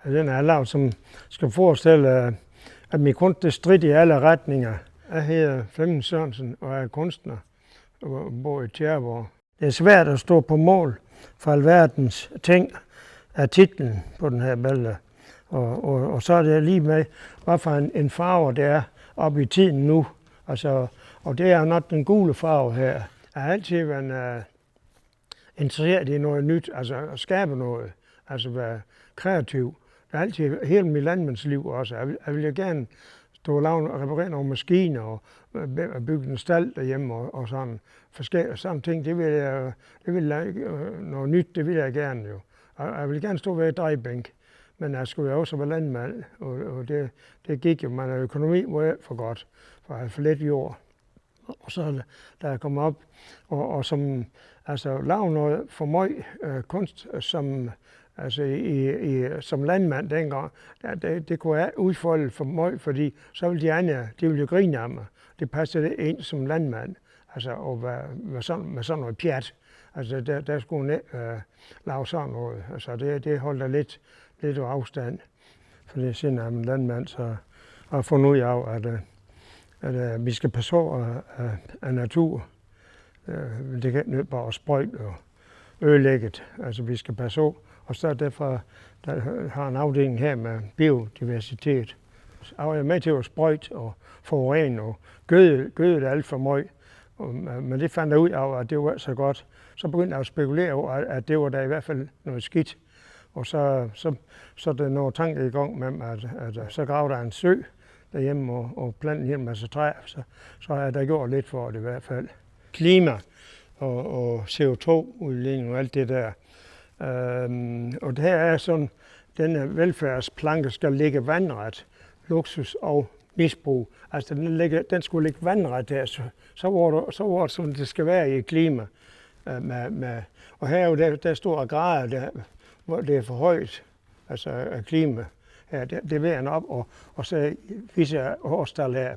Den er lavet, som skal forestille, at min kunst er stridt i alle retninger. Jeg hedder Flemming Sørensen og er kunstner og bor i Tjæreborg. Det er svært at stå på mål for alverdens ting af titlen på den her billede. Og så er det lige med, hvad for en farve det er oppe i tiden nu. Altså, og det er nok den gule farve her. Jeg har altid været interesseret i noget nyt, altså at skabe noget, altså være kreativ. Det er altid hele mit landmandsliv også. Jeg vil gerne stå og reparere nogle maskiner og bygge en stald derhjemme og sådan forskellige sådan ting. Det vil jeg noget nyt, det vil jeg gerne jo. Jeg vil gerne stå ved et drejebænk, men jeg skulle jo også være landmand, og det gik jo. Man økonomi var ikke for godt, for jeg havde for lidt jord. Og så da jeg kom op og som altså lave noget for mig kunst, som altså som landmand dengang, det kunne jeg udfolde for mig, fordi så ville de andre, de ville jo grine af mig. Det passede ind som landmand, altså at være med sådan noget pjat. Altså der skulle hun ikke lave sådan noget. Altså det holdt der lidt afstand. Fordi siden jeg er en landmand, så har jeg fundet ud af, at vi skal passe på af natur. Det kan ikke bare sprøjte og ødelægge det. Altså vi skal passe på. Og så derfor der har en afdeling her med biodiversitet. Jeg er med til at sprøjte og forurene og gøde det alt for meget. Men det fandt jeg ud af, at det var så godt. Så begyndte jeg at spekulere over, at det var der i hvert fald noget skidt. Og så er der nogle tanker i gang med, at så graver der en sø derhjemme og planter en hel masse træer. Så har jeg da gjort lidt for det i hvert fald. Klima og CO2-udledning og alt det der. Og det her er sådan, denne velfærdsplanke skal ligge vandret, luksus og misbrug. Altså den skulle ligge vandret der, så var det som det skal være i et klima. Og her er jo der store grader, der, hvor det er for højt, altså af klima. Ja, det vil jeg op, og så viser årstal her.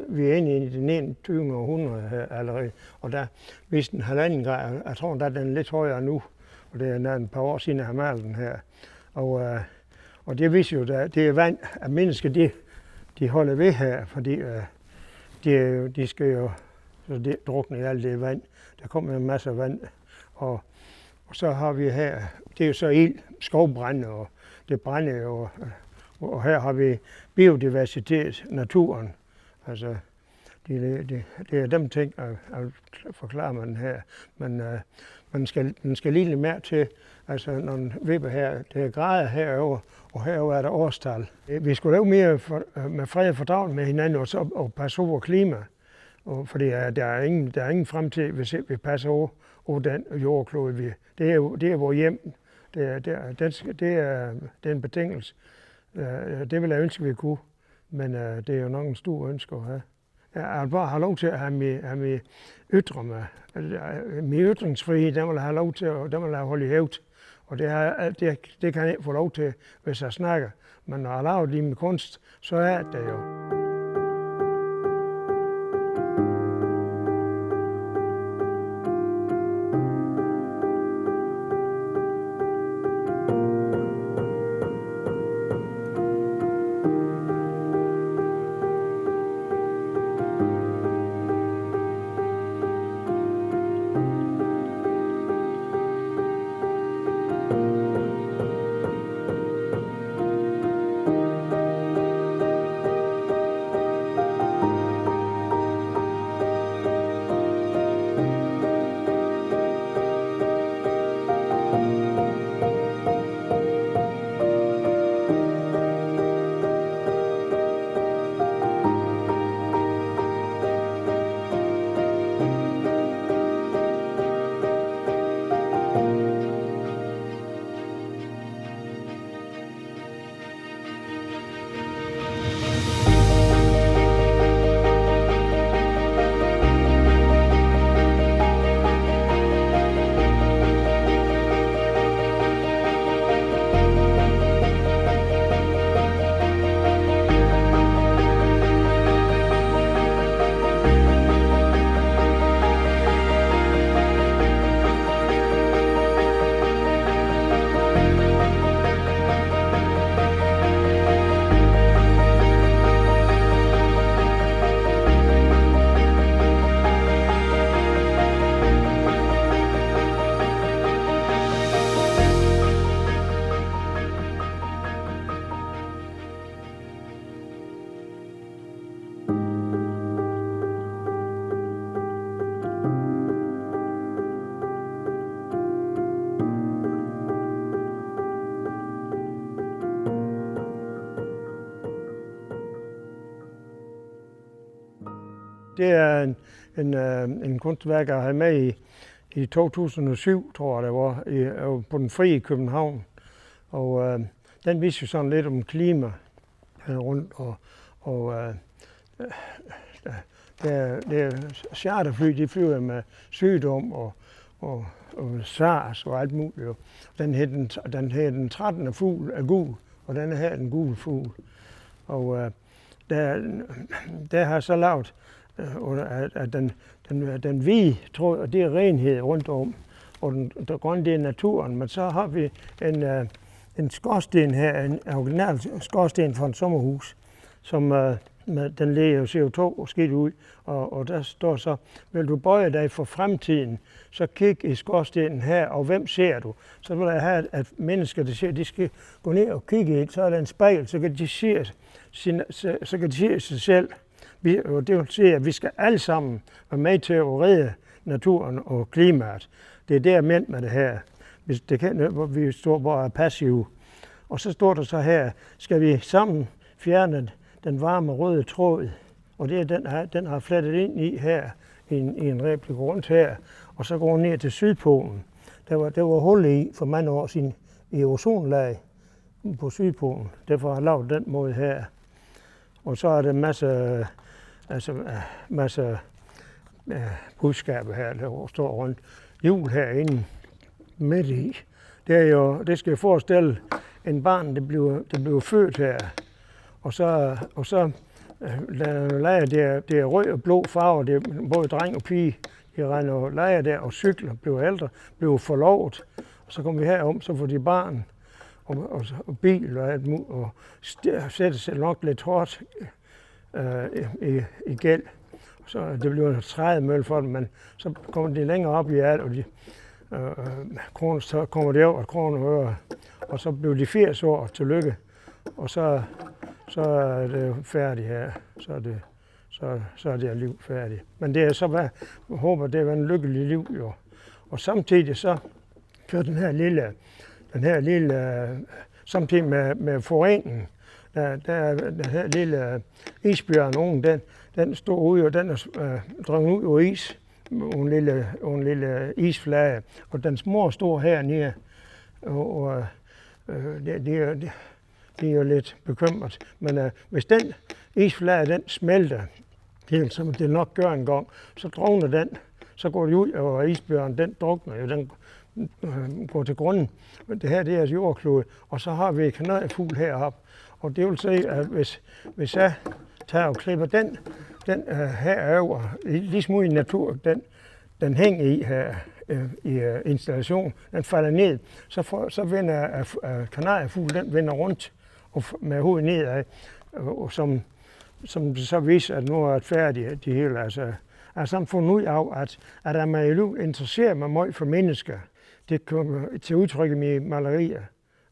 Vi er inde i det 29. århundrede her allerede, og der viste den 1,5 grad. Jeg tror, at den er lidt højere nu, og det er et par år siden, jeg har malet den her. Og det viser jo, at det er vand, at mennesker de holder ved her, fordi de skal jo drukne i alt det vand. Der kommer en masse vand, og så har vi her, det er jo så ild, skovbrænde, og det brænder jo. Og her har vi biodiversitet, naturen. Altså, det er dem ting, jeg forklarer man her. Men den skal lige lidt mere til, altså når den vipper her, det er grader herover, og herover er der årstal. Vi skulle lave mere med fred og fordrag med hinanden, og passe over klima. Fordi der er ingen fremtid, hvis vi passer over den jordklode. Det er vores hjem. Det er en betingelse. Det vil jeg ønske, vi kunne, men det er jo nok en stor ønske at have. Jeg vil bare have lov til at have mig ytre mig. Min ytringsfrihed, den vil jeg have lov til, og den vil jeg holde i hævd. Og det kan jeg ikke få lov til, hvis jeg snakker. Men når jeg laver det i min kunst, så er det jo. det er en kunstværk, jeg havde med i 2007, tror jeg det var, på den frie København. Og den viser sådan lidt om klima rundt, og det er charterfly, de flyver med sygdom og SARS og alt muligt. Den her den 13. fugl er gul, og den her er den gule fugl. Og der har så lavet, at den hvide tråd, og det er renhed rundt om, og den grønne, det er naturen. Men så har vi en skorsten her, en original skorsten fra et sommerhus, som den leder CO2 skidt ud, og der står så, vil du bøje dig for fremtiden, så kig i skorstenen her, og hvem ser du? Så vil jeg have, at mennesker, der ser, de skal gå ned og kigge i, så er der en spejl, så kan de se sig selv. Og det vil sige, at vi skal alle sammen være med til at redde naturen og klimaet. Det er det, jeg mente med det her. Det kan, hvor vi står bare passive. Og så står der så her, skal vi sammen fjerne den varme røde tråd, og det er den har flettet ind i her, i en replik rundt her, og så går ned til Sydpolen. Der var hul i for mange år siden i ozonlag på Sydpolen. Derfor har jeg lavet den måde her. Og så er der masser budskaber her, der står rundt. Jul herinde midt i. Det skal forestille en barn, der bliver født her. Og så leger det er rød og blå farver, det er både dreng og pige. De render og leger der og cykler, bliver ældre, bliver forlovet. Og så kommer vi herom, så får de barn og bil og alt muligt, og sætter sig nok lidt hårdt i gæld. Så det bliver en trædemølle for dem, men så kommer de længere op i alt, og så kommer det over kroner og øre, og så bliver de 80 år, tillykke. Og så er det færdigt her. Så er det liv færdigt. Men det er så, hvad jeg håber, det er en lykkelig liv, jo. Og samtidig så kører den her lille samtidig med foreningen, den her lille isbjørn, den står ude, og den er drevet ud over is, en lille isflage, og dens mor står hernede, og det er jo lidt bekymret. Men hvis den isflage, den smelter, helt som det nok gør en gang, så drukner den, så går det ud over isbjørnen, den drukner jo, den går til grunden. Det her, det er jordklode, og så har vi kanariefugl heroppe, og det vil sige, at hvis jeg tager og klipper den herover, lige smule i natur, den hænger i her i installation, den falder ned, så vender kanariefugl, den vender rundt og med hovedet nedad, og som det så viser, at nu er det færdigt, de hele. Altså, jeg har sådan fundet ud af, at jeg mig i liv interesserer mig meget for mennesker. Det kommer til udtryk i mine malerier.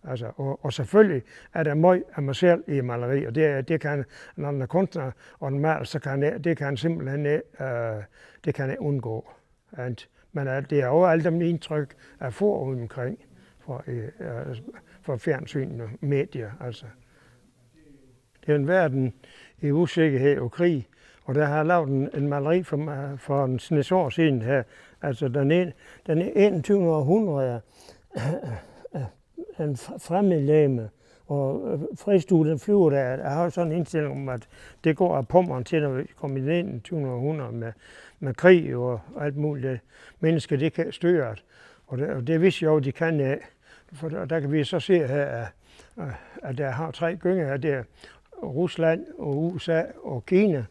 Altså, og selvfølgelig er der meget af mig selv i malerier. Det kan en anden kunstner og en maler, så det kan simpelthen det kan jeg undgå. Men det er jo alle dem indtryk, jeg får omkring fra fjernsyn og medier. Altså. Det er en verden i usikkerhed og krig, og der har jeg lavet en maleri for en snes år siden her. Altså den 21. århundrede en fremmedlegeme, og fredsstue, den flyver der. Jeg har sådan en indstilling om, at det går af Pommern til, når vi kommer i det 21. århundrede med krig og alt muligt. Mennesker, det kan styre, og det vidste jeg jo, de kan af. For der kan vi så se her, at der har 3 gynger, det er Rusland og USA og Kina.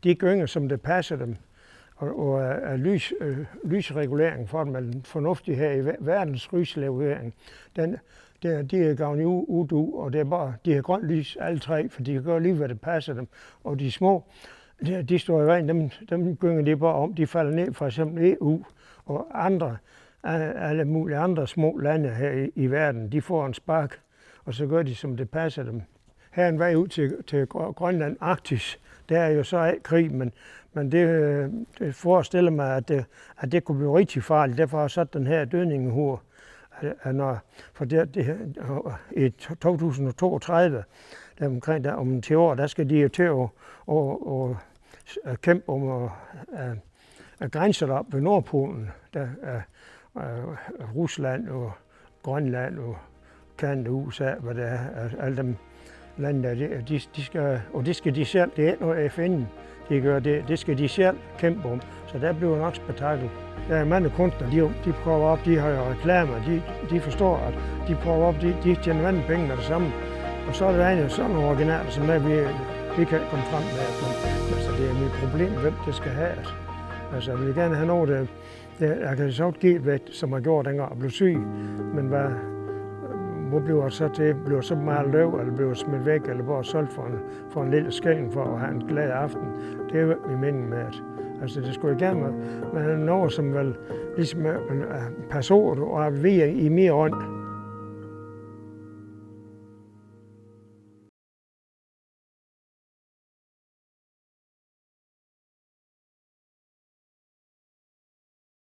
De gynger, som det passer dem, og er lysregulering for dem, er fornuftig her i verdens lysregulering. De er gavn i udu, og det er bare, de har grønt lys alle 3, for de kan gøre lige, hvad det passer dem. Og de små, de står i vejen, dem gynger de bare om, de falder ned, for eksempel EU og alle mulige andre små lande her i verden, de får en spark, og så gør de, som det passer dem. Her er en vej ud til Grønland, Arktis. Der er jo så ikke krig, men det forestiller mig, at det kunne blive rigtig farligt. Derfor har jeg sat den her dødningehur. For i 2032, omkring om 10 år, der skal de jo til at kæmpe om at grænse op ved Nordpolen, der er Rusland og Grønland og Canada, USA, hvad det er, alle dem lande der, de skal, og det skal de selv, det er ikke noget FN, de gør det skal de selv kæmpe om, så der bliver nok spektakel. Der er mange kunstnere, de prøver op, de har jo reklamer, de forstår, at de prøver op, de tjener mange penge med det samme. Og så er der egentlig sådan nogle originaler, som vi kan komme frem med, men altså, det er mit problem, hvem det skal have. Altså, jeg vil gerne have noget, jeg kan så give væk, som jeg gjorde dengang jeg blev syg, men hvor bliver det så til? Bliver så meget løv, eller bliver smidt væk, eller bare solgt for en lille skældning for at have en glad aften? Det er jo ikke min mening med det. Altså, det skulle gerne være noget, som vel ligesom passer over og er ved i mere ånd.